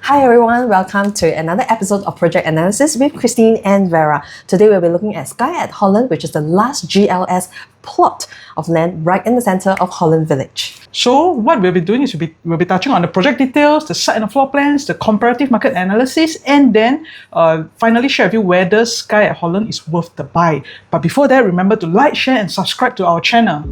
Hi everyone, welcome to another episode of Project Analysis with Christine and Vera. Today we'll be looking at Skye at Holland, which is the last GLS plot of land right in the centre of Holland Village. So what we'll be doing is we'll be touching on the project details, the site and the floor plans, the comparative market analysis, and then finally share with you whether Skye at Holland is worth the buy. But before that, remember to like, share and subscribe to our channel.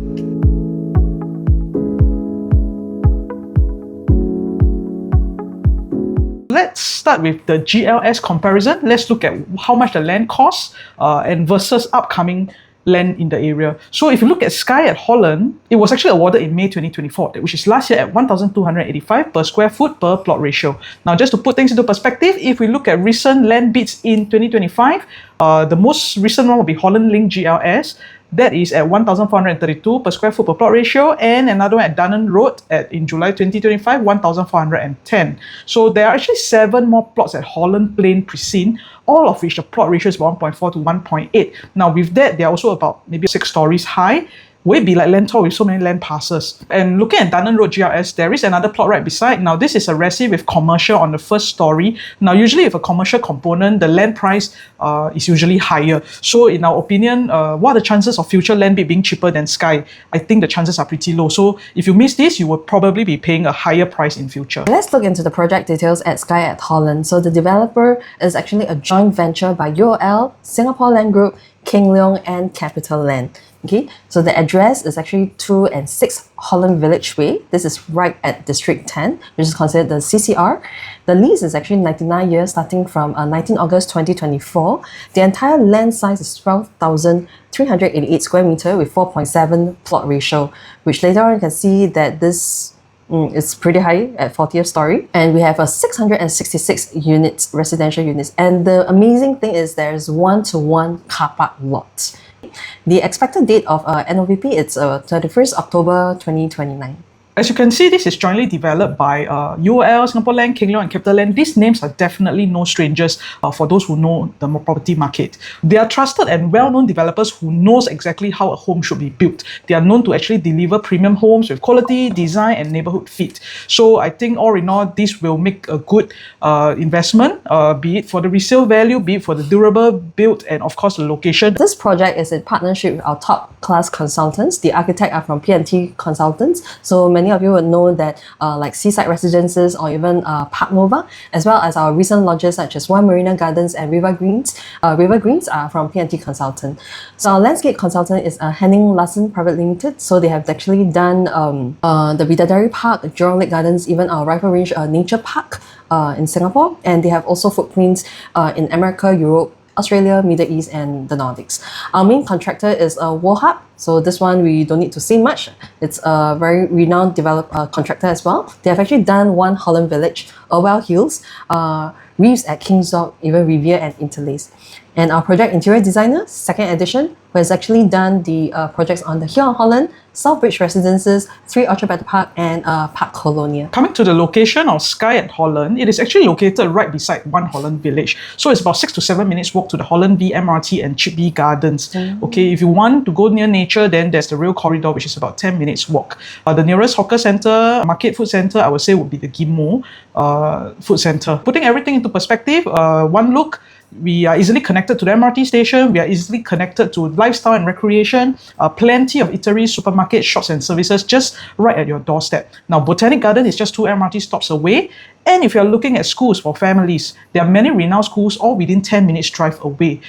Let's start with the GLS comparison. Let's look at how much the land costs and versus upcoming land in the area. So if you look at Skye at Holland, it was actually awarded in May 2024, which is last year at 1,285 per square foot per plot ratio. Now, just to put things into perspective, if we look at recent land bids in 2025, the most recent one will be Holland Village GLS. That is at 1,432 per square foot per plot ratio, and another one at Dunnan Road in July 2025, 1,410. So there are actually 7 more plots at Holland Plain Precinct, all of which the plot ratio is 1.4 to 1.8. Now with that, they are also about maybe 6 stories high. Will it be like land tour with so many land passes? And looking at Dunnan Road GLS, there is another plot right beside. Now this is a resi with commercial on the first story. Now usually with a commercial component, the land price is usually higher. So in our opinion, what are the chances of future land bid being cheaper than Skye? I think the chances are pretty low. So if you miss this, you will probably be paying a higher price in future. Let's look into the project details at Skye at Holland. So the developer is actually a joint venture by UOL, Singapore Land Group, King Leong and Capital Land. Okay, so the address is actually 2 and 6 Holland Village Way. This is right at District 10, which is considered the CCR. The lease is actually 99 years starting from 19 August 2024. The entire land size is 12,388 square meter with 4.7 plot ratio, which later on you can see that this it's pretty high at 40th story, and we have a 666 units, residential units, and the amazing thing is there's 1-to-1 car park lot. The expected date of NOVP is 31st October 2029. As you can see, this is jointly developed by UOL, Singapore Land, King Leong and Capital Land. These names are definitely no strangers for those who know the property market. They are trusted and well-known developers who knows exactly how a home should be built. They are known to actually deliver premium homes with quality, design and neighbourhood fit. So I think all in all, this will make a good investment, be it for the resale value, be it for the durable build and of course the location. This project is in partnership with our top-class consultants. The architect are from P&T Consultants. So many of you would know that like Seaside Residences or even Park Nova, as well as our recent launches such as One Marina Gardens and River Greens. River Greens are from P&T Consultant. So our landscape consultant is Henning Larsen Private Limited. So they have actually done the Bidadari Park, Jurong Lake Gardens, even our Rifle Range Nature Park in Singapore. And they have also footprints in America, Europe, Australia, Middle East and the Nordics. Our main contractor is Wohab. So this one we don't need to say much. It's a very renowned contractor as well. They have actually done One Holland Village, Orwell Hills, Reeves at King's Dock, even Riviera and Interlace. And our project interior designer, second edition, who has actually done the projects on the Here on Holland, Southbridge Residences, 3 Orchard Battle Park and Park Colonia. Coming to the location of Skye at Holland, it is actually located right beside One Holland Village. So it's about 6 to 7 minutes walk to the Holland V MRT and Chip B Gardens. Okay, if you want to go near nature, then there's the rail corridor, which is about 10 minutes walk. The nearest hawker centre, market food centre, I would say would be the Gimo food centre. Putting everything into perspective, one look, we are easily connected to the MRT station. We are easily connected to lifestyle and recreation. Plenty of eateries, supermarkets, shops and services just right at your doorstep. Now, Botanic Garden is just 2 MRT stops away. And if you're looking at schools for families, there are many renowned schools all within 10 minutes drive away.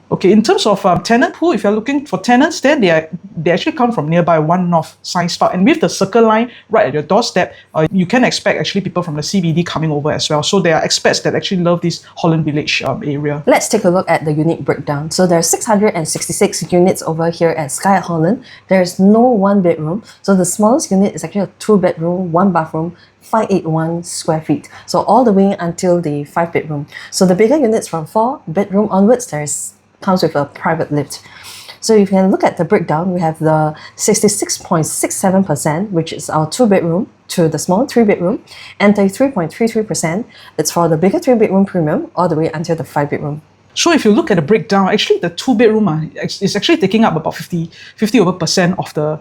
Okay, in terms of tenant pool, if you're looking for tenants, then they actually come from nearby One North Science Park. And with the Circle Line right at your doorstep, you can expect actually people from the CBD coming over as well. So there are expats that actually love this Holland Village area. Let's take a look at the unit breakdown. So there are 666 units over here at Skye at Holland. There is no 1 bedroom. So the smallest unit is actually a 2 bedroom, 1 bathroom, 581 square feet. So all the way until the 5 bedroom. So the bigger units from 4 bedroom onwards, comes with a private lift. So if you can look at the breakdown, we have the 66.67%, which is our 2 bedroom to the small 3 bedroom, and 33.33%, it's for the bigger 3 bedroom premium all the way until the 5 bedroom. So if you look at the breakdown, actually the 2-bedroom is actually taking up about 50% of the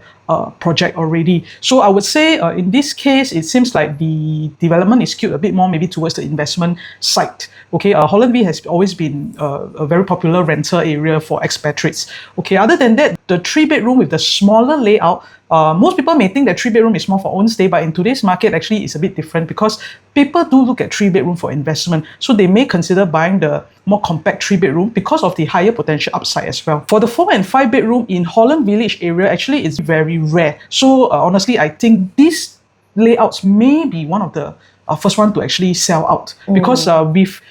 project already. So I would say in this case, it seems like the development is skewed a bit more maybe towards the investment side. Okay, Holland V has always been a very popular rental area for expatriates. Okay, other than that, the 3-bedroom with the smaller layout, most people may think that 3-bedroom is more for own stay, but in today's market, actually, it's a bit different because people do look at 3-bedroom for investment. So they may consider buying the more compact 3-bedroom because of the higher potential upside as well. For the 4 and 5-bedroom in Holland Village area, actually, it's very rare. So honestly, I think these layouts may be one of the first one to actually sell out because with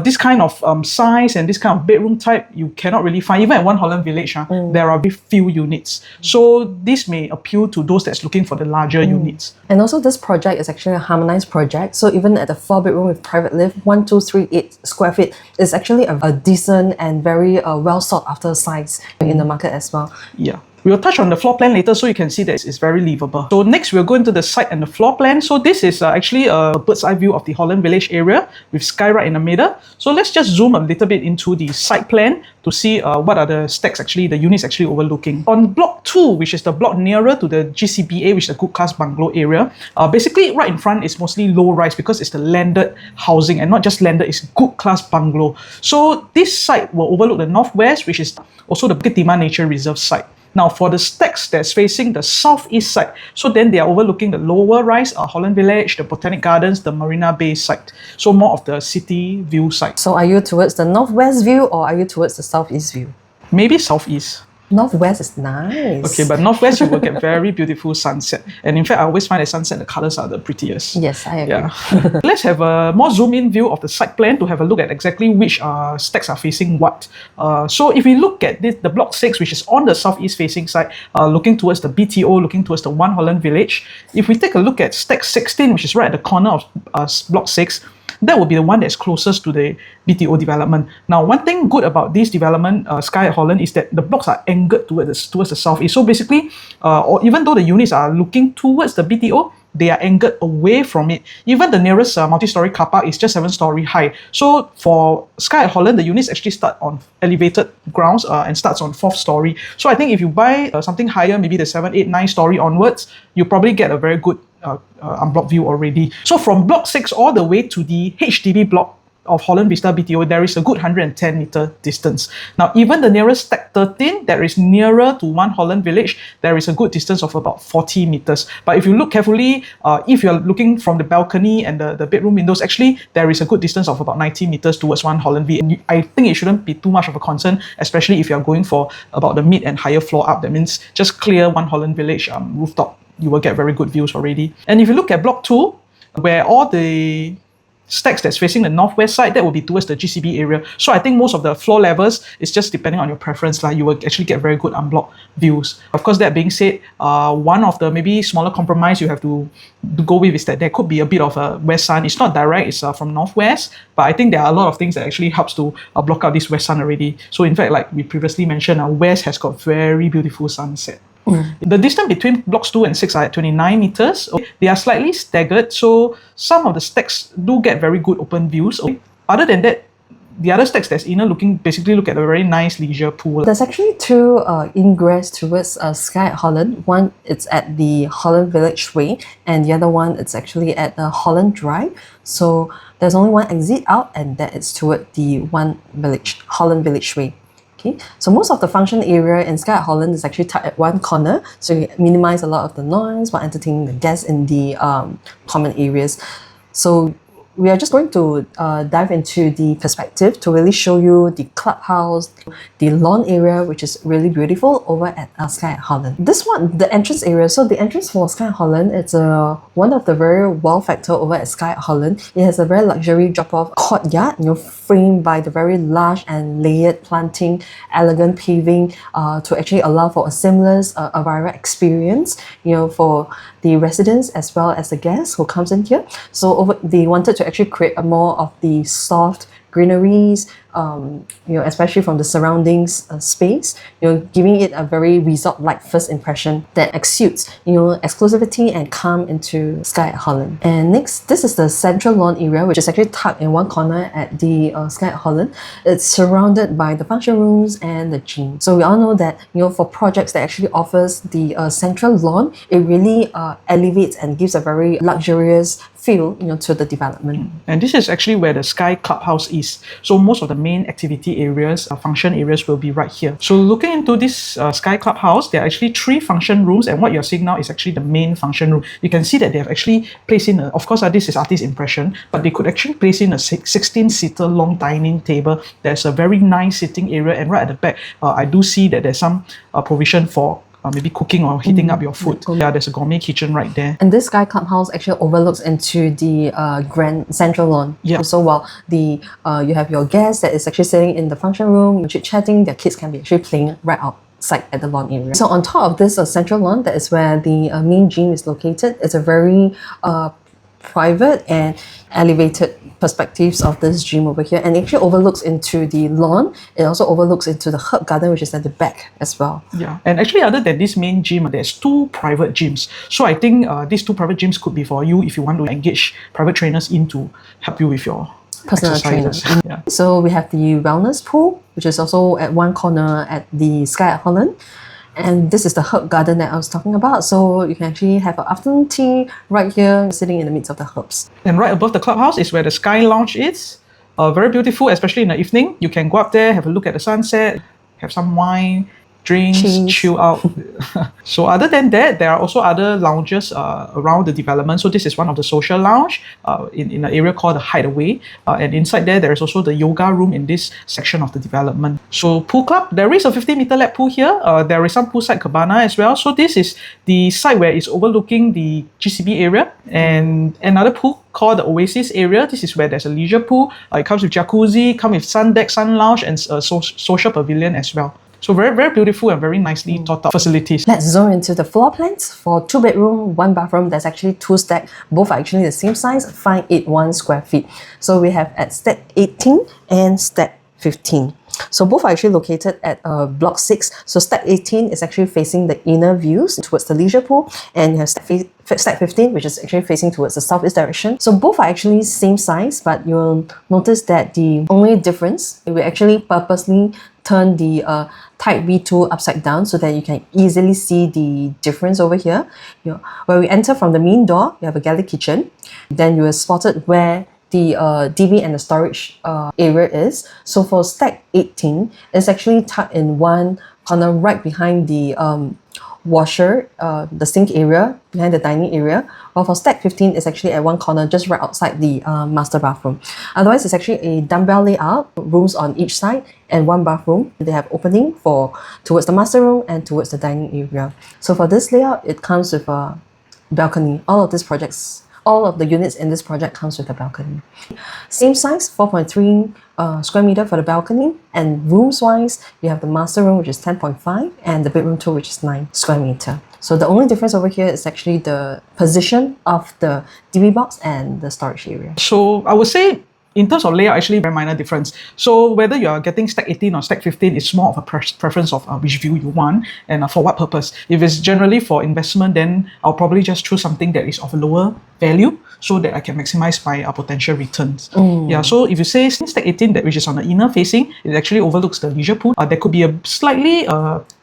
this kind of size and this kind of bedroom type, you cannot really find. Even at One Holland Village, there are very few units. So this may appeal to those that's looking for the larger units. And also this project is actually a harmonized project. So even at the 4-bedroom with private lift, 1238 square feet is actually a decent and very well sought after size in the market as well. Yeah. We'll touch on the floor plan later so you can see that it's very livable. So next we'll go into the site and the floor plan. So this is actually a bird's eye view of the Holland Village area with Skye right in the middle. So let's just zoom a little bit into the site plan to see what are the stacks actually, the units actually overlooking. On block 2, which is the block nearer to the GCBA, which is the good class bungalow area, basically right in front is mostly low rise because it's the landed housing and not just landed, it's good class bungalow. So this site will overlook the northwest, which is also the Bukit Timah Nature Reserve site. Now, for the stacks that's facing the southeast side, so then they are overlooking the lower rise, Holland Village, the Botanic Gardens, the Marina Bay side. So more of the city view side. So are you towards the northwest view or are you towards the southeast view? Maybe southeast. Northwest is nice. Okay, but northwest you will get very beautiful sunset. And in fact, I always find that sunset, the colors are the prettiest. Yes, I agree. Yeah. Let's have a more zoom-in view of the site plan to have a look at exactly which stacks are facing what. So if we look at this, the block 6, which is on the southeast facing side, looking towards the BTO, looking towards the One Holland Village. If we take a look at stack 16, which is right at the corner of block 6, that will be the one that's closest to the BTO development. Now, one thing good about this development, Skye at Holland, is that the blocks are anchored towards the southeast. So basically, or even though the units are looking towards the BTO, they are anchored away from it. Even the nearest multi-story car park is just 7-story high. So for Skye at Holland, the units actually start on elevated grounds and starts on 4th story. So I think if you buy something higher, maybe the 7, 8, 9 story onwards, you probably get a very good unblocked view already. So from block 6 all the way to the HDB block of Holland Vista BTO, there is a good 110-meter distance. Now, even the nearest stack 13, that is nearer to One Holland Village, there is a good distance of about 40 meters. But if you look carefully, if you're looking from the balcony and the bedroom windows, actually, there is a good distance of about 90 meters towards One Holland V. And I think it shouldn't be too much of a concern, especially if you're going for about the mid and higher floor up. That means just clear One Holland Village rooftop. You will get very good views already. And if you look at block 2, where all the stacks that's facing the northwest side, that will be towards the GCB area. So I think most of the floor levels is just depending on your preference. You will actually get very good unblocked views. Of course, that being said, one of the maybe smaller compromise you have to go with is that there could be a bit of a west sun. It's not direct, it's from northwest, but I think there are a lot of things that actually helps to block out this west sun already. So in fact, like we previously mentioned, west has got very beautiful sunset. The distance between blocks 2 and 6 are at 29 meters. They are slightly staggered, so some of the stacks do get very good open views. Other than that, the other stacks that's inner basically look at a very nice leisure pool. There's actually two ingress towards Skye at Holland. One it's at the Holland Village Way, and the other one it's actually at the Holland Drive. So there's only one exit out, and that is toward the Holland Village Way. Okay, so most of the function area in Skye at Holland is actually tucked at one corner, so you minimize a lot of the noise while entertaining the guests in the common areas. So we are just going to dive into the perspective to really show you the clubhouse, the lawn area, which is really beautiful over at Skye at Holland. This one, the entrance area, so the entrance for Skye at Holland, it's one of the very wow factor over at Skye at Holland. It has a very luxury drop-off courtyard, framed by the very large and layered planting, elegant paving to actually allow for a seamless arrival experience, for the residents as well as the guests who comes in here. So they wanted to actually create a more of the soft greeneries, especially from the surroundings space, giving it a very resort-like first impression that exudes, exclusivity and calm into Skye at Holland. And next, this is the central lawn area, which is actually tucked in one corner at the Skye at Holland. It's surrounded by the function rooms and the gym. So we all know that, for projects that actually offers the central lawn, it really elevates and gives a very luxurious feel, to the development. And this is actually where the Skye Clubhouse is. So most of the main activity areas, function areas will be right here. So looking into this Skye Clubhouse, there are actually 3 function rooms, and what you're seeing now is actually the main function room. You can see that they have actually placed in, of course, this is artist impression, but they could actually place in a 16-seater long dining table. There's a very nice sitting area, and right at the back, I do see that there's some provision for maybe cooking or heating up your food. Yeah, there's a gourmet kitchen right there. And this Skye Clubhouse actually overlooks into the grand central lawn. Yeah. So while the you have your guest that is actually sitting in the function room, chit-chatting, their kids can be actually playing right outside at the lawn area. So on top of this central lawn, that is where the main gym is located. It's a very private and elevated perspectives of this gym over here, and it actually overlooks into the lawn. It also overlooks into the herb garden, which is at the back as well. Yeah, and actually other than this main gym, there's 2 private gyms. So I think these 2 private gyms could be for you if you want to engage private trainers in to help you with your personal trainers. Yeah. So we have the wellness pool, which is also at one corner at the Skye at Holland. And this is the herb garden that I was talking about. So you can actually have an afternoon tea right here, sitting in the midst of the herbs. And right above the clubhouse is where the Skye Lounge is. Very beautiful, especially in the evening. You can go up there, have a look at the sunset, have some wine, drinks, chill out. So other than that, there are also other lounges around the development. So this is one of the social lounge in an area called the Hideaway. And inside there is also the yoga room in this section of the development. So pool club, there is a 50-meter lap pool here. There is some poolside cabana as well. So this is the site where it's overlooking the GCB area. And another pool called the Oasis area. This is where there's a leisure pool. It comes with jacuzzi, comes with sun deck, sun lounge, and a social pavilion as well. So very, very beautiful and very nicely thought out facilities. Let's zoom into the floor plans. For 2-bedroom, 1 bathroom, there's actually 2 stacks. Both are actually the same size, 581 square feet. So we have at stack 18 and stack 15. So both are actually located at block 6. So stack 18 is actually facing the inner views towards the leisure pool, and you have stack 15, which is actually facing towards the southeast direction. So both are actually same size, but you'll notice that the only difference, we actually purposely turn the type V2 upside down so that you can easily see the difference over here. Where we enter from the main door, you have a galley kitchen. Then you are spotted where the DB and the storage area is. So for stack 18, it's actually tucked in one corner right behind the washer, the sink area, behind the dining area. While for stack 15, it's actually at one corner just right outside the master bathroom. Otherwise, it's actually a dumbbell layout, rooms on each side, and 1 bathroom. They have opening towards the master room and towards the dining area. So for this layout, it comes with a balcony. All of the units in this project comes with a balcony. Same size, 4.3 square meter for the balcony. And rooms wise, you have the master room, which is 10.5, and the bedroom 2, which is 9 square meter. So the only difference over here is actually the position of the DB box and the storage area. So I would say, in terms of layout, actually very minor difference. So whether you're getting stack 18 or stack 15, it's more of a preference of which view you want and for what purpose. If it's generally for investment, then I'll probably just choose something that is of a lower value so that I can maximize my potential returns. Yeah, so if you say stack 18, which is on the inner facing, it actually overlooks the leisure pool. There could be a slightly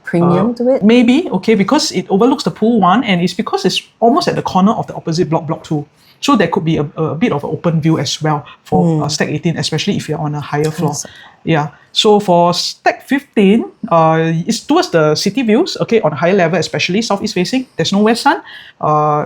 premium to it? Maybe, okay, because it overlooks the pool 1, and it's because it's almost at the corner of the opposite block 2. So there could be a bit of an open view as well for stack 18, especially if you're on a higher floor. Yeah. So for stack 15, it's towards the city views, okay, on a higher level, especially southeast facing. There's no west sun.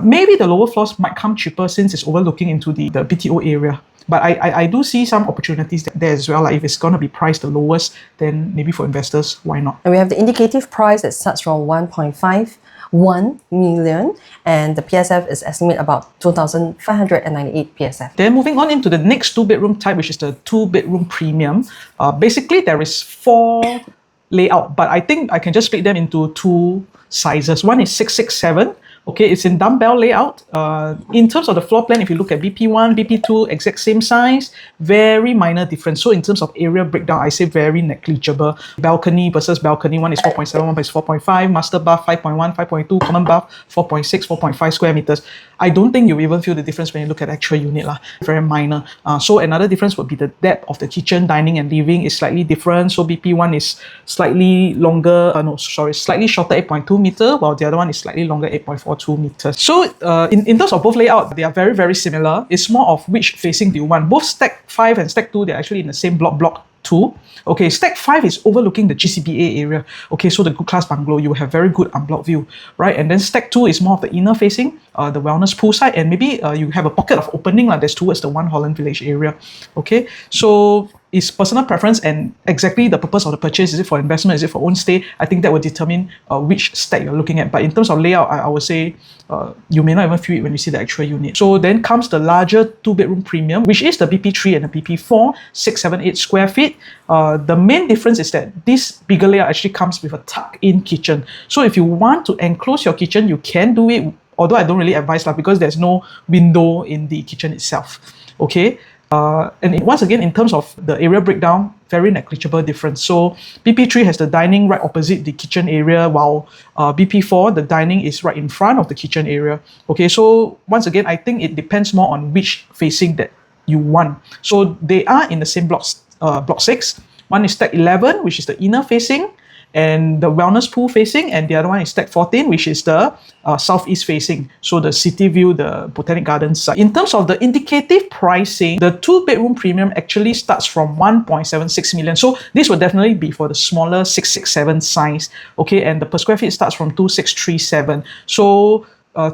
Maybe the lower floors might come cheaper since it's overlooking into the BTO area. But I do see some opportunities there as well. Like if it's going to be priced the lowest, then maybe for investors, why not? And we have the indicative price that starts from 1.51 million, and the PSF is estimated about 2,598 PSF. Then moving on into the next 2-bedroom type, which is the 2-bedroom premium. Basically, there is 4 layout, but I think I can just split them into 2 sizes. One is 667, Okay, it's in dumbbell layout. In terms of the floor plan, if you look at BP1, BP2, exact same size, very minor difference. So in terms of area breakdown, I say very negligible. Balcony versus balcony, one is 4.7, one is 4.5, master bath 5.1, 5.2, common bath 4.6, 4.5 square meters. I don't think you even feel the difference when you look at actual unit lah. Very minor. So another difference would be the depth of the kitchen, dining and living is slightly different. So BP1 is slightly longer, slightly shorter 8.2 meter, while the other one is slightly longer 8.42 meters. So in terms of both layout, they are very, very similar. It's more of which facing do you want. Both stack 5 and stack 2, they're actually in the same block 2. Okay, stack 5 is overlooking the GCBA area. Okay, so the good class bungalow, you will have very good unblocked view, right? And then stack 2 is more of the inner facing, the wellness pool side, and maybe you have a pocket of opening that's towards the One Holland Village area. Okay, so it's personal preference and exactly the purpose of the purchase. Is it for investment? Is it for own stay? I think that will determine which stack you're looking at. But in terms of layout, I would say you may not even feel it when you see the actual unit. So then comes the larger 2-bedroom premium, which is the BP3 and the BP4, 678 square feet. The main difference is that this bigger layout actually comes with a tuck-in kitchen. So if you want to enclose your kitchen, you can do it, although I don't really advise because there's no window in the kitchen itself. Okay. And once again, in terms of the area breakdown, very negligible difference. So BP3 has the dining right opposite the kitchen area, while BP4, the dining is right in front of the kitchen area. Okay, so once again, I think it depends more on which facing that you want. So they are in the same block 6. One is stack 11, which is the inner facing, and the wellness pool facing, and the other one is stack 14, which is the southeast facing, so the city view, the botanic gardens side. In terms of the indicative pricing, the 2-bedroom premium actually starts from 1.76 million. So this will definitely be for the smaller 667 size. Okay, and the per square feet starts from 2637. So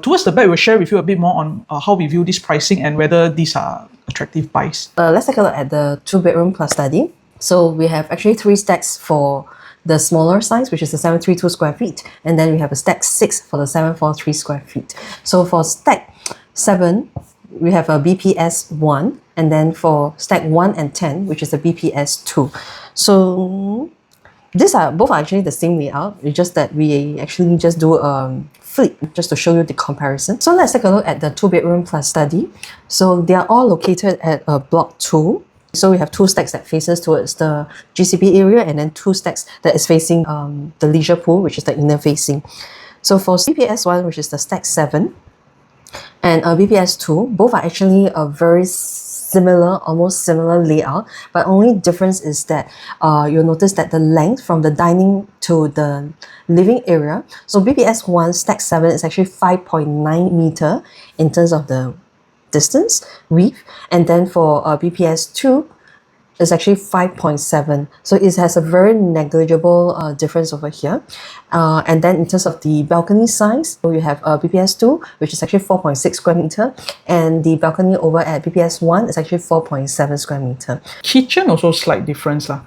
towards the back, we'll share with you a bit more on how we view this pricing and whether these are attractive buys. Let's take a look at the 2-bedroom plus study. So we have actually 3 stacks for the smaller size, which is the 732 square feet, and then we have a stack 6 for the 743 square feet. So for stack 7, we have a BPS 1, and then for stack 1 and 10, which is a BPS 2. So these are both actually the same layout. It's just that we actually just do a flip just to show you the comparison. So let's take a look at the 2-bedroom plus study. So they are all located at block 2. So we have 2 stacks that faces towards the GCB area, and then 2 stacks that is facing the leisure pool, which is the inner facing. So for BPS 1, which is the stack 7, and BPS 2, both are actually a very similar, almost similar layout, but only difference is that you'll notice that the length from the dining to the living area. So BPS 1 stack 7 is actually 5.9 meter in terms of the distance, width, and then for BPS 2 is actually 5.7. So it has a very negligible difference over here. And then in terms of the balcony size, so you have BPS 2, which is actually 4.6 square meter, and the balcony over at BPS 1 is actually 4.7 square meter. Kitchen also slight difference lah.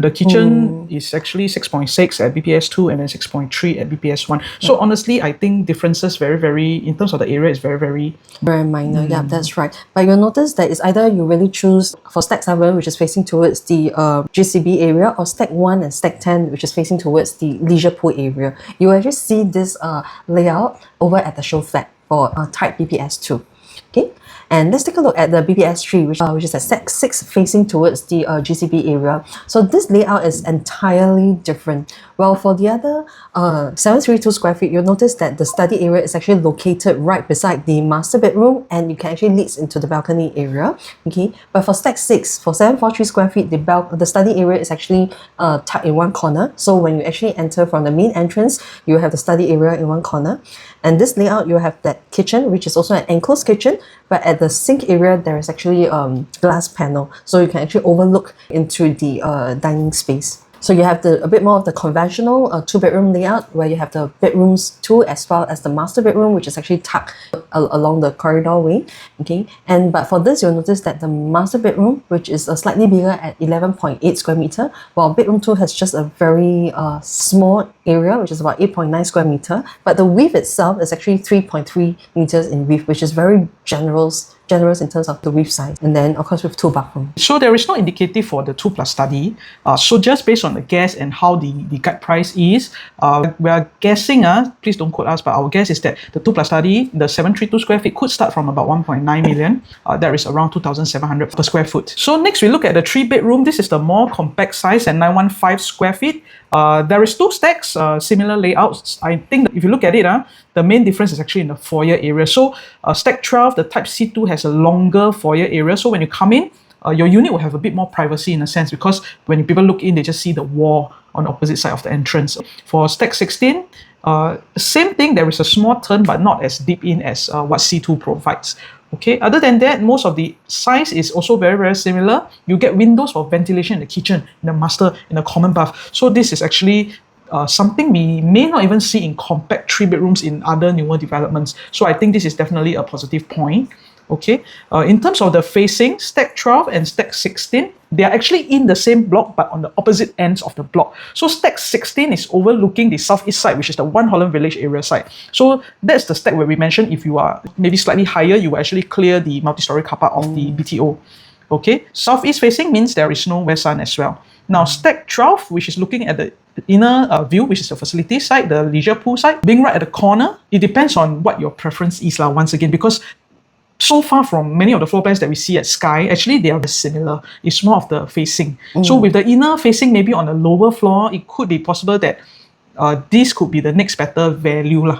The kitchen is actually 6.6 at BPS 2 and then 6.3 at BPS 1. So honestly, I think differences very, in terms of the area, is very minor. Yeah, that's right. But you'll notice that it's either you really choose for stack 7, which is facing towards the GCB area, or stack 1 and stack 10, which is facing towards the leisure pool area. You will actually see this layout over at the show flat for type BPS 2. Okay, and let's take a look at the BPS 3, which is a stack 6 facing towards the GCB area. So this layout is entirely different. Well, for the other 732 square feet, you'll notice that the study area is actually located right beside the master bedroom, and you can actually lead into the balcony area. Okay, but for stack 6, for 743 square feet, the study area is actually tucked in one corner. So when you actually enter from the main entrance, you have the study area in one corner. And this layout, you have that kitchen, which is also an enclosed kitchen, but at the sink area, there is actually a glass panel. So you can actually overlook into the dining space. So you have a bit more of the conventional 2-bedroom layout, where you have the bedrooms 2 as well as the master bedroom, which is actually tucked along the corridor way. Okay, but for this, you'll notice that the master bedroom, which is slightly bigger at 11.8 square meter, while bedroom 2 has just a very small area, which is about 8.9 square meter, but the width itself is actually 3.3 meters in width, which is very generous generous in terms of the width size. And then, of course, with 2 bathrooms. So there is no indicative for the 2+ study. So just based on the guess and how the guide price is, we are guessing, please don't quote us, but our guess is that the 2+ study, the 732 square feet could start from about 1.9 million. That is around 2,700 per square foot. So next we look at the 3-bedroom. This is the more compact size at 915 square feet. There is 2 stacks, similar layouts. I think that if you look at it, the main difference is actually in the foyer area. So stack 12, the type C2 has a longer foyer area. So when you come in, your unit will have a bit more privacy in a sense, because when people look in, they just see the wall on the opposite side of the entrance. For stack 16, same thing, there is a small turn, but not as deep in as what C2 provides. Okay, other than that, most of the size is also very, very similar. You get windows for ventilation in the kitchen, in the master, in the common bath. So this is actually something we may not even see in compact 3-bedrooms in other newer developments. So I think this is definitely a positive point. Okay, in terms of the facing, stack 12 and stack 16, they are actually in the same block but on the opposite ends of the block. So stack 16 is overlooking the southeast side, which is the One Holland Village area side. So that's the stack where we mentioned if you are maybe slightly higher, you will actually clear the multi-story car park of the BTO. Okay, southeast facing means there is no west sun as well. Now stack 12, which is looking at the inner view, which is the facility side, the leisure pool side, being right at the corner, it depends on what your preference is once again, because so far from many of the floor plans that we see at Skye, actually they are similar. It's more of the facing. So with the inner facing maybe on the lower floor, it could be possible that this could be the next better value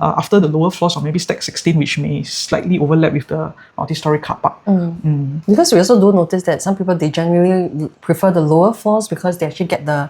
after the lower floors, or maybe stack 16, which may slightly overlap with the multi-story car park. Because we also do notice that some people, they generally prefer the lower floors because they actually get the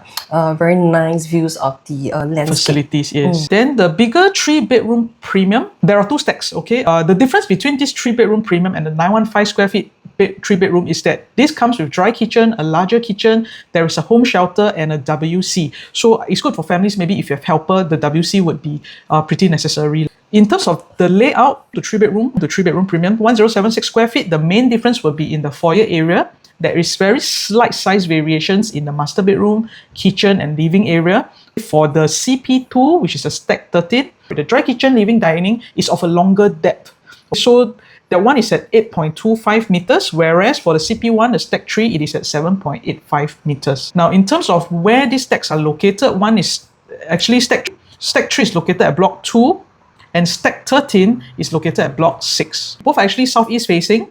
very nice views of the landscape. Facilities, yes. Then the bigger 3-bedroom premium, there are 2 stacks, okay? The difference between this 3-bedroom premium and the 915 square feet 3-bedroom is that this comes with dry kitchen, a larger kitchen, there is a home shelter and a WC. So it's good for families. Maybe if you have helper, the WC would be pretty necessary. In terms of the layout, the 3-bedroom premium, 1076 square feet, the main difference will be in the foyer area. There is very slight size variations in the master bedroom, kitchen and living area. For the CP2, which is a stack 13, the dry kitchen, living, dining is of a longer depth. So that one is at 8.25 meters, whereas for the CP1, the stack 3, it is at 7.85 meters. Now, in terms of where these stacks are located, one is actually stack 3 is located at block 2, and stack 13 is located at block 6. Both are actually southeast facing.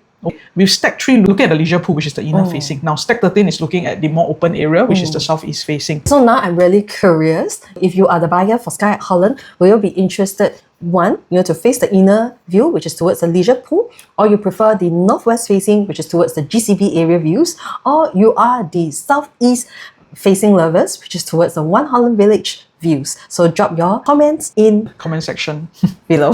With stack 3 looking at the leisure pool, which is the inner facing. Now stack 13 is looking at the more open area, which is the southeast facing. So now I'm really curious, if you are the buyer for Skye at Holland, will you be interested, one, to face the inner view, which is towards the leisure pool, or you prefer the northwest facing, which is towards the GCB area views, or you are the southeast facing lovers, which is towards the One Holland Village views? So drop your comments in comment section below.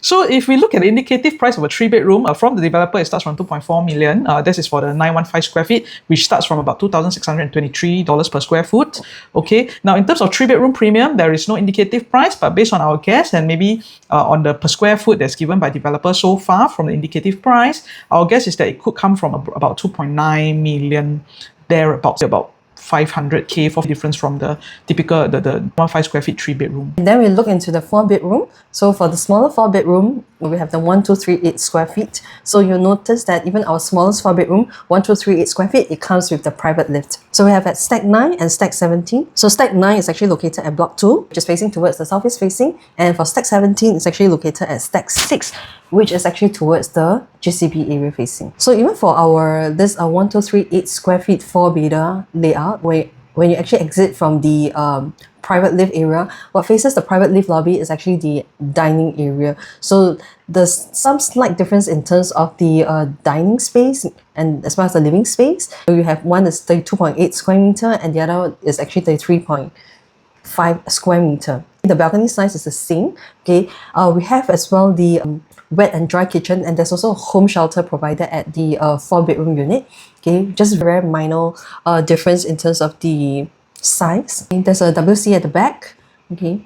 So if we look at the indicative price of a 3-bedroom from the developer, it starts from 2.4 million. This is for the 915 square feet, which starts from about $2,623 per square foot. Okay, now in terms of 3-bedroom premium, there is no indicative price, but based on our guess and maybe on the per square foot that's given by developer so far from the indicative price, our guess is that it could come from about 2.9 million, thereabouts, about 500k for difference from the typical the 15 square feet 3-bedroom. And then we look into the 4-bedroom. So for the smaller 4-bedroom, we have the 1238 square feet. So you'll notice that even our smallest 4-bedroom, 1238 square feet, it comes with the private lift. So we have at stack 9 and stack 17. So stack 9 is actually located at block 2, which is facing towards the southeast facing. And for stack 17, it's actually located at stack 6, which is actually towards the GCB area facing. So even for our this 1238 square feet 4-bedder layout, when you actually exit from the private lift area, what faces the private lift lobby is actually the dining area. So there's some slight difference in terms of the dining space and as well as the living space. So you have one is 32.8 square meter and the other is actually 33.5 square meter. The balcony size is the same. Okay, we have as well the wet and dry kitchen, and there's also a home shelter provided at the 4-bedroom unit. Okay, just very minor difference in terms of the size. There's a WC at the back Okay,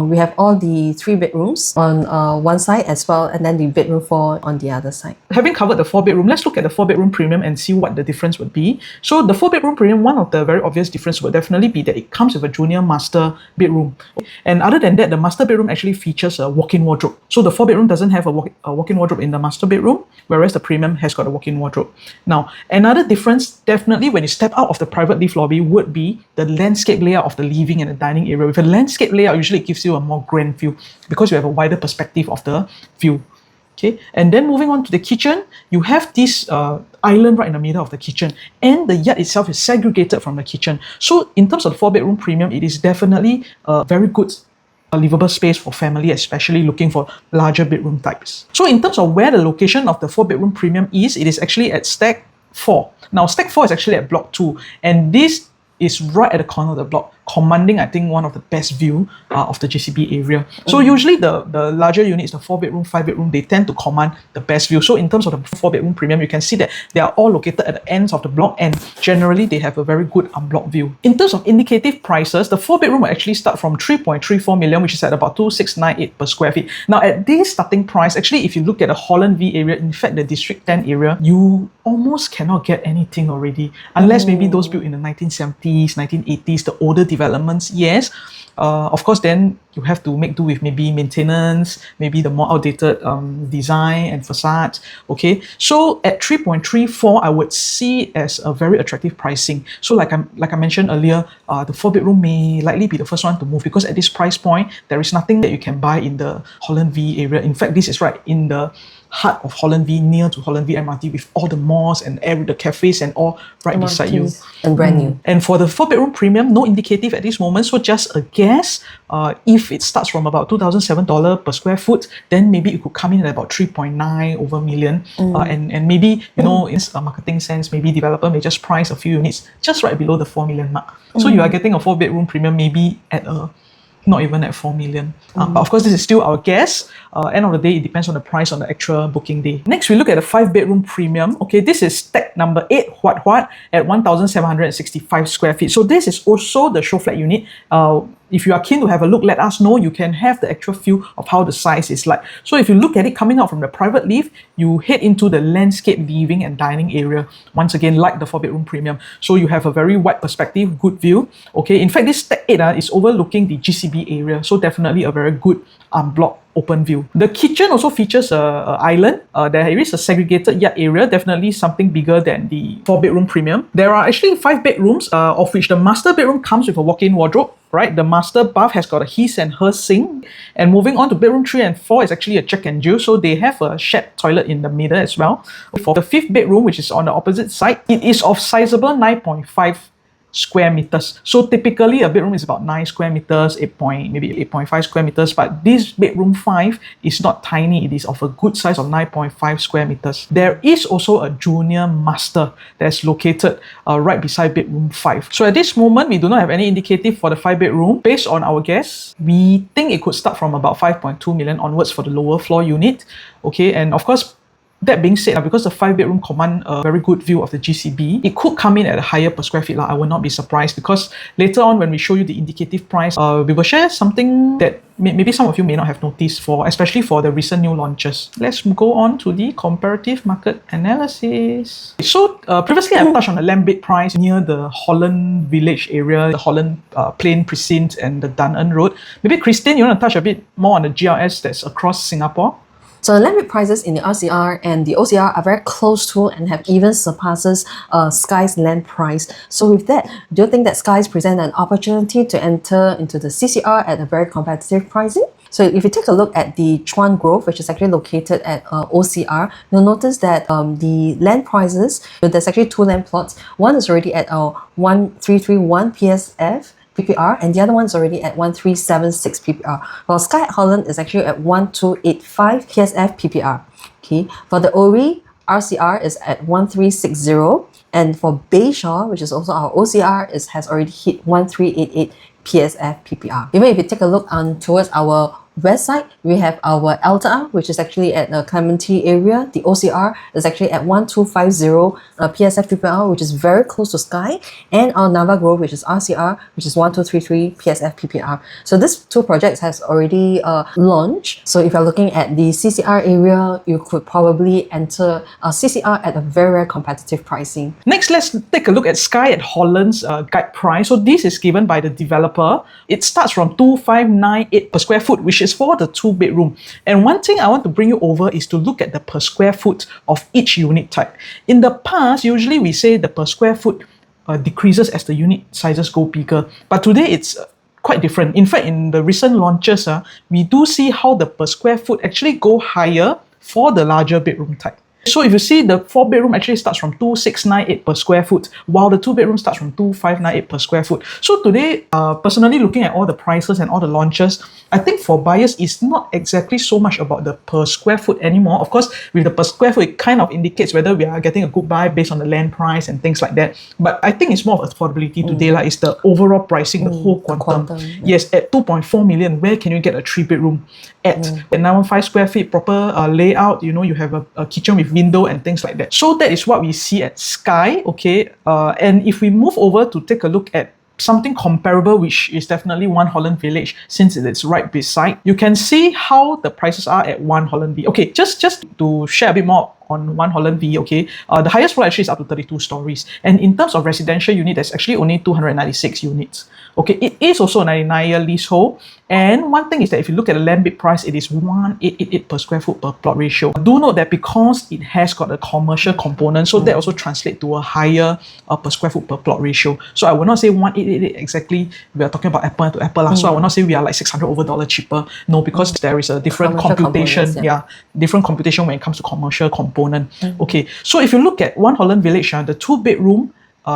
we have all the 3 bedrooms on one side as well, and then the bedroom 4 on the other side. Having covered the 4-bedroom, let's look at the 4-bedroom premium and see what the difference would be. So the 4-bedroom premium, one of the very obvious difference would definitely be that it comes with a junior master bedroom. And other than that, the master bedroom actually features a walk-in wardrobe. So the 4-bedroom doesn't have a walk-in wardrobe in the master bedroom, whereas the premium has got a walk-in wardrobe. Now, another difference definitely when you step out of the private lift lobby would be the landscape layout of the living and the dining area. With a landscape layout, usually it gives you a more grand view because you have a wider perspective of the view. Okay, and then moving on to the kitchen, you have this island right in the middle of the kitchen, and the yard itself is segregated from the kitchen. So in terms of the 4-bedroom premium, it is definitely a very good livable space for family, especially looking for larger bedroom types. So in terms of where the location of the 4-bedroom premium is, it is actually at Stack 4. Now Stack 4 is actually at Block 2, and this is right at the corner of the block, commanding, I think, one of the best view of the JCB area. So usually the larger units, the 4-bedroom, 5-bedroom, they tend to command the best view. So in terms of the 4-bedroom premium, you can see that they are all located at the ends of the block, and generally they have a very good unblocked view. In terms of indicative prices, the 4-bedroom will actually start from 3.34 million, which is at about 2,698 per square feet. Now at this starting price, actually, if you look at the Holland V area, in fact the District 10 area, you almost cannot get anything already, unless maybe those built in the 1970s, 1980s, the older developments, yes. Of course, then you have to make do with maybe maintenance, maybe the more outdated design and facade. Okay, so at 3.34, I would see it as a very attractive pricing. So like I mentioned earlier, the 4-bedroom may likely be the first one to move, because at this price point, there is nothing that you can buy in the Holland V area. In fact, this is right in the heart of Holland V, near to Holland V MRT, with all the malls and the cafes and all right beside you. And brand new. And for the 4-bedroom premium, no indicative at this moment, so just a guess. If it starts from about $2,007 per square foot, then maybe it could come in at about 3.9 over million. And maybe, you know, in a marketing sense, maybe developer may just price a few units just right below the 4 million mark. So you are getting a 4-bedroom premium maybe at not even at 4 million. But of course, this is still our guess. End of the day, it depends on the price on the actual booking day. Next, we look at the 5-bedroom premium. Okay, this is stack number 8, Huat at 1,765 square feet. So this is also the show flat unit. If you are keen to have a look, let us know. You can have the actual feel of how the size is like. So if you look at it coming out from the private lift, you head into the landscape living and dining area. Once again, like the 4-bedroom premium. So you have a very wide perspective, good view. Okay, in fact, this stack 8 is overlooking the GCB area. So definitely a very good block open view. The kitchen also features an island. There is a segregated yard area, definitely something bigger than the 4-bedroom premium. There are actually 5 bedrooms, of which the master bedroom comes with a walk-in wardrobe. Right, the master bath has got a his and her sink. And moving on to bedroom 3 and 4 is actually a check and jill, so they have a shared toilet in the middle as well. For the 5th bedroom, which is on the opposite side, it is of sizable 9.5 square meters. So typically a bedroom is about 9 square meters, maybe 8.5 square meters, but this bedroom 5 is not tiny. It is of a good size of 9.5 square meters. There is also a junior master that's located right beside bedroom 5. So at this moment, we do not have any indicative for the 5-bedroom. Based on our guess, we think it could start from about 5.2 million onwards for the lower floor unit. Okay, and of course, that being said, because the 5-bedroom command a very good view of the GCB, it could come in at a higher per square feet. I will not be surprised, because later on when we show you the indicative price, we will share something that maybe some of you may not have noticed, especially for the recent new launches. Let's go on to the comparative market analysis. So previously I touched on the land bid price near the Holland Village area, the Holland Plain Precinct and the Dunearn Road. Maybe Christine, you want to touch a bit more on the GLS that's across Singapore? So the land bid prices in the RCR and the OCR are very close to and have even surpasses Skye's land price. So with that, do you think that Skye's present an opportunity to enter into the CCR at a very competitive pricing? So if you take a look at the Chuan Grove, which is actually located at OCR, you'll notice that the land prices, there's actually 2 land plots. One is already at 1331 PSF PPR, and the other one's already at 1376 PPR. While Skye At Holland is actually at 1285 PSF PPR. Okay, for the ORI, RCR is at 1360, and for Bayshore, which is also our OCR, has already hit 1388 PSF PPR. Even if you take a look towards our west side, we have our LTR, which is actually at the Clementi area. The OCR is actually at 1250 PSF PPR, which is very close to Skye, and our Nava Grove, which is RCR, which is 1233 PSF PPR. So these two projects has already launched. So if you're looking at the CCR area, you could probably enter CCR at a very, very competitive pricing. Next, let's take a look at Skye at Holland's guide price. So this is given by the developer. It starts from 2598 per square foot, which is for the 2-bedroom. And one thing I want to bring you over is to look at the per square foot of each unit type. In the past, usually we say the per square foot decreases as the unit sizes go bigger. But today it's quite different. In fact, in the recent launches, we do see how the per square foot actually go higher for the larger bedroom type. So if you see, the 4-bedroom actually starts from 2698 per square foot, while the 2-bedroom starts from 2598 per square foot. So today, personally looking at all the prices and all the launches, I think for buyers, it's not exactly so much about the per square foot anymore. Of course, with the per square foot, it kind of indicates whether we are getting a good buy based on the land price and things like that. But I think it's more of affordability today. Like, it's the overall pricing, the whole quantum. Yes, at 2.4 million, where can you get a 3-bedroom? At 915 square feet, proper layout, you know, you have a kitchen with window and things like that. So that is what we see at Skye, okay? And if we move over to take a look at something comparable, which is definitely One Holland Village, since it's right beside, you can see how the prices are at One Holland V. Okay, just to share a bit more on One Holland V, okay, the highest floor actually is up to 32 stories. And in terms of residential unit, there's actually only 296 units. Okay, it is also a 99-year leasehold. And one thing is that if you look at the land bid price, it is 1888 per square foot per plot ratio. Do note that because it has got a commercial component, so that also translates to a higher per square foot per plot ratio. So I will not say 1888 exactly. We are talking about apple to apple. So I will not say we are like $600 over cheaper. No, because there is a different computation. Different computation when it comes to commercial component. Okay, so if you look at One Holland Village, the 2-bedroom,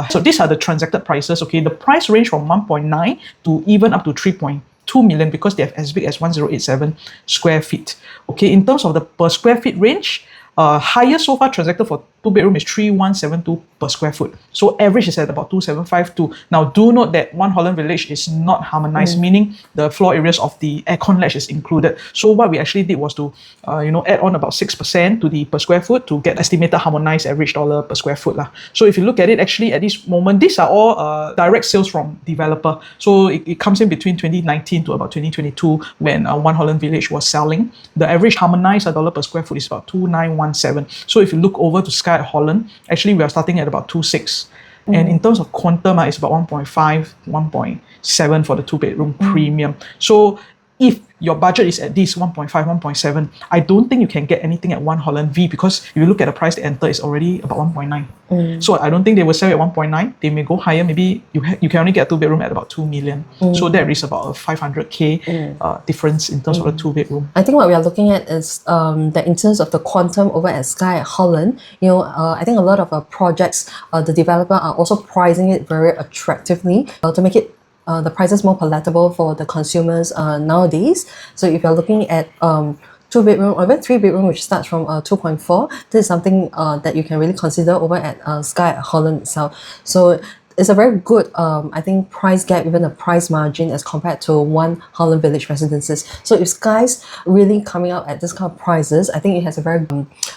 so these are the transacted prices. Okay, the price range from 1.9 to even up to 3.2 million, because they have as big as 1087 square feet. Okay, in terms of the per square feet range, highest so far transacted for 2-bedroom is 3172 per square foot. So average is at about 2752. Now do note that One Holland Village is not harmonized, meaning the floor areas of the aircon ledge is included. So what we actually did was to add on about 6% to the per square foot to get estimated harmonized average dollar per square foot. So if you look at it, actually at this moment, these are all direct sales from developer. So it comes in between 2019 to about 2022 when One Holland Village was selling. The average harmonized dollar per square foot is about 2917. So if you look over to Skye at Holland, actually we are starting at about 2.6. And in terms of quantum, it's about 1.5, 1.7 for the 2-bedroom premium. So if your budget is at this 1.5, 1.7, I don't think you can get anything at One Holland V, because if you look at the price they enter, it's already about 1.9. So I don't think they will sell at 1.9. They may go higher. Maybe you can only get a 2-bedroom at about 2 million. So there is about a 500k difference in terms of the 2-bedroom. I think what we are looking at is that in terms of the quantum over at Skye at Holland, I think a lot of projects, the developer are also pricing it very attractively to make it the prices more palatable for the consumers nowadays. So if you're looking at 2-bedroom or even 3-bedroom, which starts from 2.4, this is something that you can really consider over at Skye at Holland itself. So it's a very good, I think, price gap, even a price margin as compared to One Holland Village residences. So if Skye's really coming out at this kind of prices, I think it has a very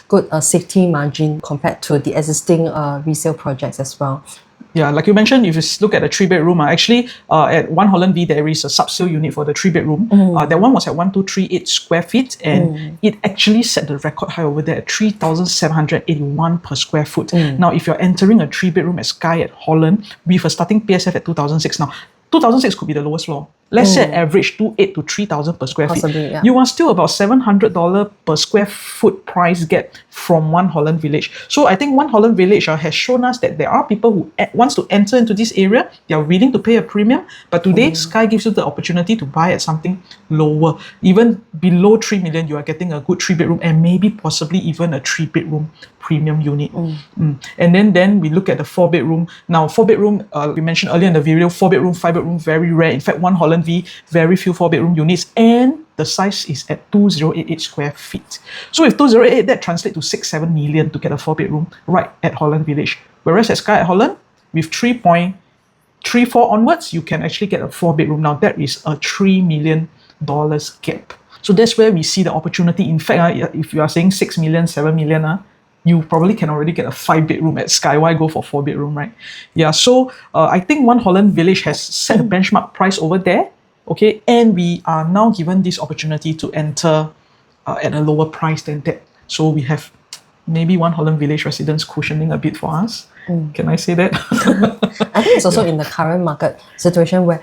good safety margin compared to the existing resale projects as well. Yeah, like you mentioned, if you look at the 3-bedroom, actually at One Holland V, there is a sub-sale unit for the 3-bedroom. That one was at 1238 square feet, and it actually set the record high over there at 3,781 per square foot. Now, if you're entering a 3-bedroom at Skye at Holland with a starting PSF at 2006, now 2006 could be the lowest floor. Let's say average 2,800 to 3,000 per square feet. You are still about $700 per square foot price gap from One Holland Village. So I think One Holland Village has shown us that there are people who wants to enter into this area. They are willing to pay a premium. But today, Skye gives you the opportunity to buy at something lower. Even below 3 million, you are getting a good 3-bedroom and maybe possibly even a 3-bedroom premium unit. And then we look at the 4-bedroom. Now, 4-bedroom, we mentioned earlier in the video, 4-bedroom, 5-bedroom, very rare. In fact, One Holland V, very few 4-bedroom units, and the size is at 2088 square feet. So with 2088, that translates to 6-7 million to get a 4-bedroom right at Holland Village. Whereas at Skye at Holland, with 3.34 onwards, you can actually get a 4-bedroom. Now that is a $3 million gap. So that's where we see the opportunity. In fact, if you are saying 6 million, 7 million, you probably can already get a 5-bedroom at Skye. Why go for 4-bedroom, right? Yeah, so I think One Holland Village has set a benchmark price over there, okay? And we are now given this opportunity to enter at a lower price than that. So we have maybe One Holland Village residents cushioning a bit for us. Can I say that? I think it's also in the current market situation where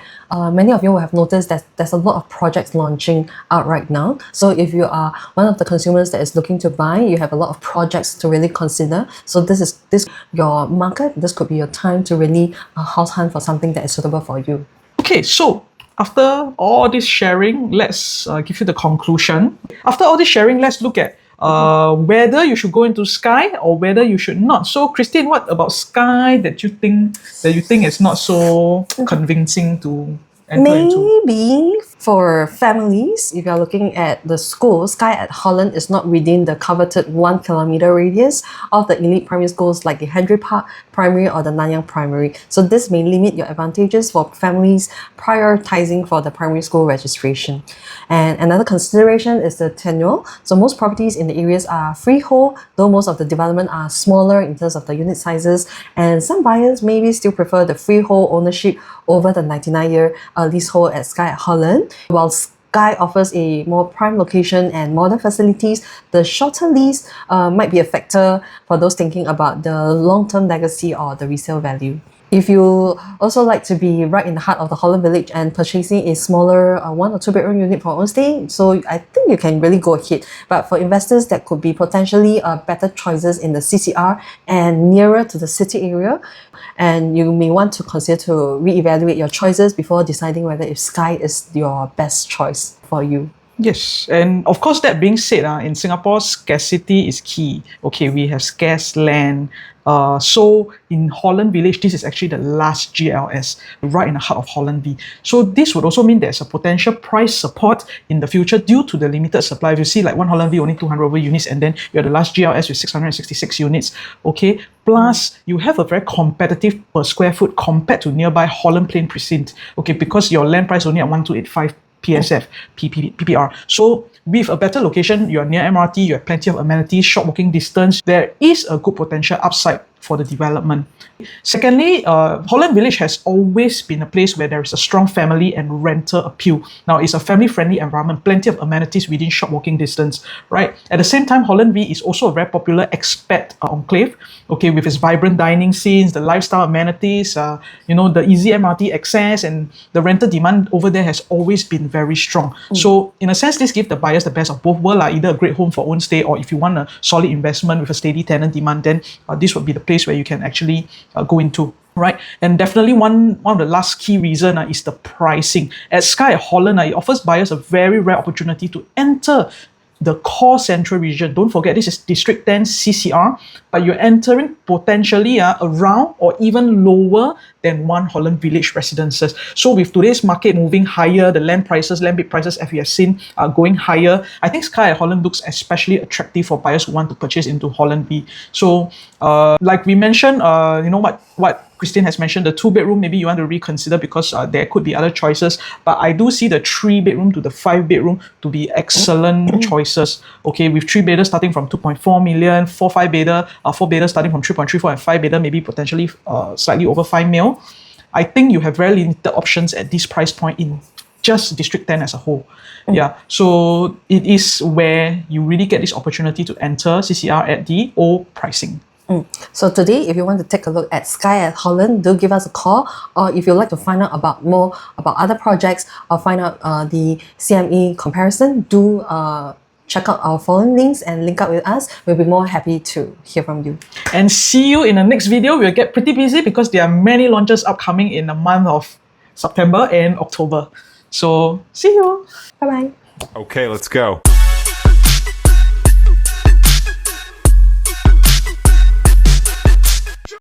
many of you will have noticed that there's a lot of projects launching out right now. So if you are one of the consumers that is looking to buy, you have a lot of projects to really consider. So this your market. This could be your time to really house hunt for something that is suitable for you. Okay, so after all this sharing, let's give you the conclusion. After all this sharing, let's look at whether you should go into Skye or whether you should not. So, Christine, what about Skye that you think is not so convincing to enter into? Maybe for families, if you're looking at the school, Skye at Holland is not within the coveted 1 kilometer radius of the elite primary schools like the Henry Park Primary or the Nanyang Primary. So this may limit your advantages for families prioritizing for the primary school registration. And another consideration is the tenure. So most properties in the areas are freehold, though most of the development are smaller in terms of the unit sizes. And some buyers maybe still prefer the freehold ownership over the 99-year leasehold at Skye at Holland. While Skye offers a more prime location and modern facilities, the shorter lease might be a factor for those thinking about the long-term legacy or the resale value. If you also like to be right in the heart of the Holland Village and purchasing a smaller 1 or 2 bedroom unit for own stay, so I think you can really go ahead. But for investors, that could be potentially better choices in the CCR and nearer to the city area. And you may want to consider to reevaluate your choices before deciding whether if Skye is your best choice for you. Yes, and of course, that being said, in Singapore, scarcity is key. Okay, we have scarce land. So in Holland Village, this is actually the last GLS, right in the heart of Holland V. So this would also mean there's a potential price support in the future due to the limited supply. If you see like One Holland V only 200 over units, and then you have the last GLS with 666 units. Okay, plus you have a very competitive per square foot compared to nearby Holland Plain Precinct. Okay, because your land price only at 1285. PSF, PPR. So with a better location, you're near MRT, you have plenty of amenities, short walking distance, there is a good potential upside for the development. Secondly, Holland Village has always been a place where there is a strong family and renter appeal. Now, it's a family-friendly environment, plenty of amenities within short walking distance, right? At the same time, Holland V is also a very popular expat enclave, okay, with its vibrant dining scenes, the lifestyle amenities, the easy MRT access, and the rental demand over there has always been very strong. So, in a sense, this gives the buyers the best of both worlds, either a great home for own stay, or if you want a solid investment with a steady tenant demand, then this would be the place where you can actually go into, right? And definitely one of the last key reason is the pricing. At Skye at Holland, it offers buyers a very rare opportunity to enter the core central region. Don't forget, this is District 10 CCR, but you're entering potentially around or even lower than One Holland Village residences. So with today's market moving higher, the land bid prices, as we have seen, are going higher, I think Skye at Holland looks especially attractive for buyers who want to purchase into Holland V. So like we mentioned, what Christine has mentioned, the 2-bedroom, maybe you want to reconsider because there could be other choices. But I do see the 3-bedroom to the 5-bedroom to be excellent choices. Okay, with 3-bedder starting from 2.4 million, 4-bedder starting from 3.34, and 5-bedder maybe potentially slightly over 5 mil. I think you have very limited options at this price point in just District 10 as a whole. Yeah, so it is where you really get this opportunity to enter CCR at the old pricing. So today, if you want to take a look at Skye at Holland, do give us a call. Or if you'd like to find out about more about other projects or find out the CME comparison, do check out our following links and link up with us. We'll be more happy to hear from you. And see you in the next video. We'll get pretty busy because there are many launches upcoming in the month of September and October. So see you. Bye-bye. Okay, let's go.